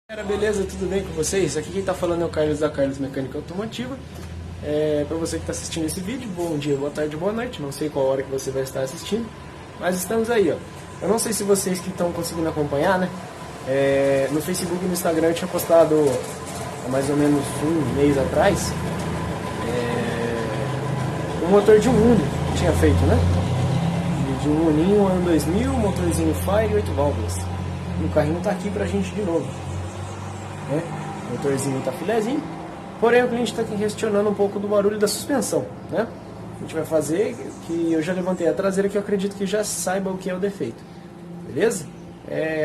Beleza, tudo bem com vocês? Aqui quem tá falando é o Carlos da Carlos Mecânica Automotiva. Para você que está assistindo esse vídeo, bom dia, boa tarde, boa noite. Não sei qual hora que você vai estar assistindo, mas estamos aí, ó. Eu não sei se vocês que estão conseguindo acompanhar, né? No Facebook e no Instagram eu tinha postado há mais ou menos um mês atrás um motor de um Uno que tinha feito, né? De um Uninho ano 2000, motorzinho Fire 8 válvulas. E o carrinho tá aqui pra gente de novo. O motorzinho tá filezinho, porém o cliente está aqui questionando um pouco do barulho da suspensão, né? A gente vai fazer, que eu já levantei a traseira, que eu acredito que já saiba o que é o defeito, beleza?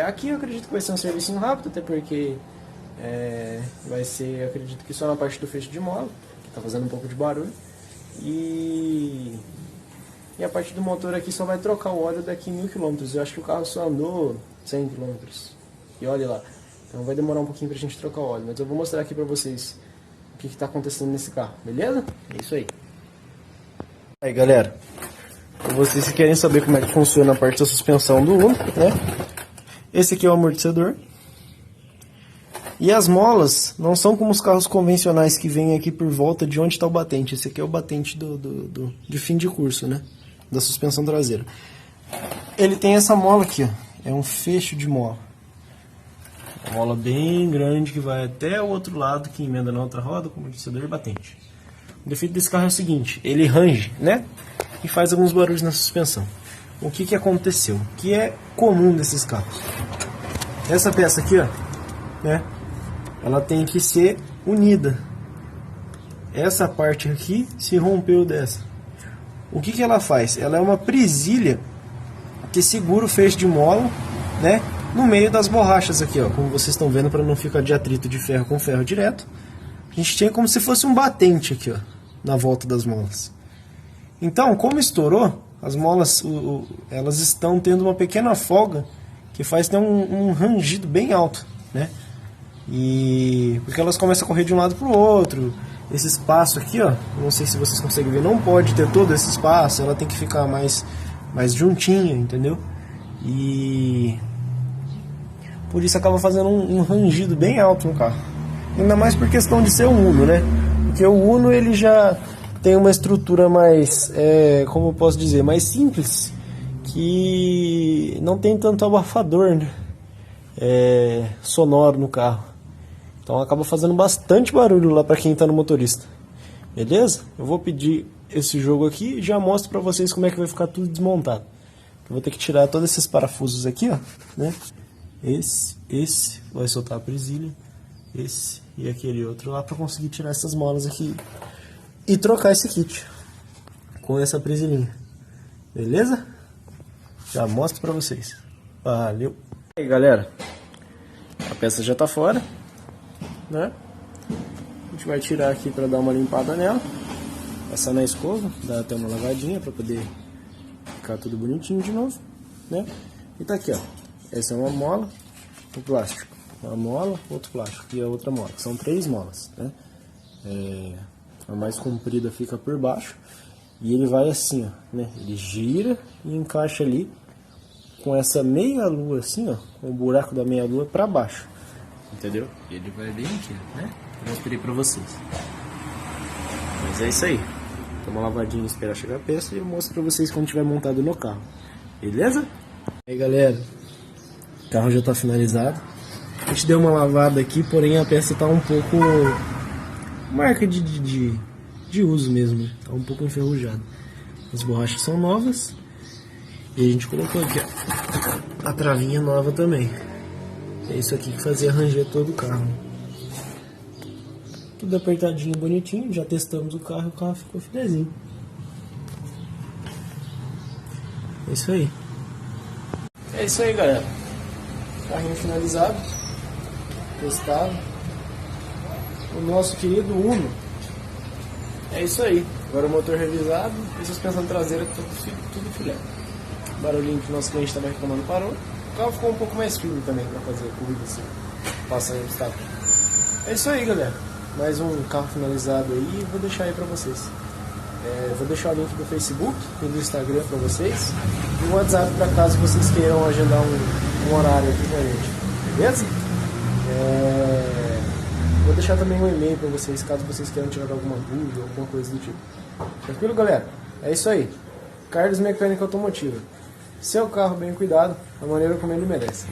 Aqui eu acredito que vai ser um serviço rápido, até porque vai ser, eu acredito que só na parte do fecho de mola, que tá fazendo um pouco de barulho, e a parte do motor aqui só vai trocar o óleo daqui 1000 km. Eu acho que o carro só andou 100 km, e olha lá. Então vai demorar um pouquinho pra gente trocar o óleo, mas eu vou mostrar aqui pra vocês o que tá acontecendo nesse carro, beleza? É isso aí. Aí galera, pra vocês que querem saber como é que funciona a parte da suspensão do Uno, né? Esse aqui é o amortecedor. E as molas não são como os carros convencionais que vêm aqui por volta de onde está o batente. Esse aqui é o batente de fim de curso, né? Da suspensão traseira. Ele tem essa mola aqui, ó. É um fecho de mola. Uma mola bem grande que vai até o outro lado, que emenda na outra roda com amortecedor e batente. O defeito desse carro é o seguinte: ele range, né? E faz alguns barulhos na suspensão. O que aconteceu? O que é comum desses carros? Essa peça aqui, ó, né? Ela tem que ser unida. Essa parte aqui se rompeu dessa. O que ela faz? Ela é uma presilha que segura o fecho de mola, né? No meio das borrachas aqui, ó, como vocês estão vendo, para não ficar de atrito de ferro com ferro direto. A gente tem como se fosse um batente aqui, ó, na volta das molas. Então, como estourou, as molas elas estão tendo uma pequena folga que faz ter um rangido bem alto, né? E porque elas começam a correr de um lado para o outro. Esse espaço aqui, ó, não sei se vocês conseguem ver, não pode ter todo esse espaço, ela tem que ficar mais juntinha, entendeu? E por isso acaba fazendo um rangido bem alto no carro. Ainda mais por questão de ser um Uno, né? Porque o Uno ele já tem uma estrutura mais, como eu posso dizer, mais simples, que não tem tanto abafador, né? Sonoro no carro. Então acaba fazendo bastante barulho lá para quem está no motorista. Beleza? Eu vou pedir esse jogo aqui e já mostro para vocês como é que vai ficar tudo desmontado. Eu vou ter que tirar todos esses parafusos aqui, ó, né? Esse vai soltar a presilha, esse e aquele outro lá, para conseguir tirar essas molas aqui e trocar esse kit com essa presilhinha. Beleza? Já mostro para vocês. Valeu! E aí galera, a peça já tá fora, né? A gente vai tirar aqui para dar uma limpada nela, passar na escova, dar até uma lavadinha para poder ficar tudo bonitinho de novo, né? E tá aqui, ó. Essa é uma mola, um plástico, uma mola, outro plástico e a outra mola. São 3 molas, né? A mais comprida fica por baixo e ele vai assim, ó, né? Ele gira e encaixa ali com essa meia lua assim, ó, com o buraco da meia lua para baixo, entendeu? E ele vai bem aqui, né? Eu mostrei para vocês. Mas é isso aí. Dá uma lavadinha e esperar chegar a peça e eu mostro para vocês quando tiver montado no carro. Beleza? E aí galera, o carro já está finalizado. A gente deu uma lavada aqui, porém a peça está um pouco marca de uso mesmo, está um pouco enferrujada. As borrachas são novas e a gente colocou aqui, ó, a travinha nova também. É isso aqui que fazia ranger todo o carro. Tudo apertadinho, bonitinho. Já testamos o carro ficou filezinho. É isso aí. É isso aí, galera. Carrinho finalizado, testado. O nosso querido Uno. É isso aí. Agora o motor revisado e suspensão traseira tudo filé. O barulhinho que o nosso cliente estava reclamando parou. O carro ficou um pouco mais firme também para fazer a corrida assim, passar em obstáculo. É isso aí, galera. Mais um carro finalizado aí e vou deixar aí para vocês. Vou deixar o link do Facebook e do Instagram para vocês e o WhatsApp para caso vocês queiram agendar um horário aqui com a gente. Beleza? deixar também um e-mail para vocês, caso vocês queiram tirar alguma dúvida, alguma coisa do tipo. Tranquilo, galera? É isso aí. Carlos Mecânica Automotiva. Seu carro bem cuidado, da maneira como ele merece.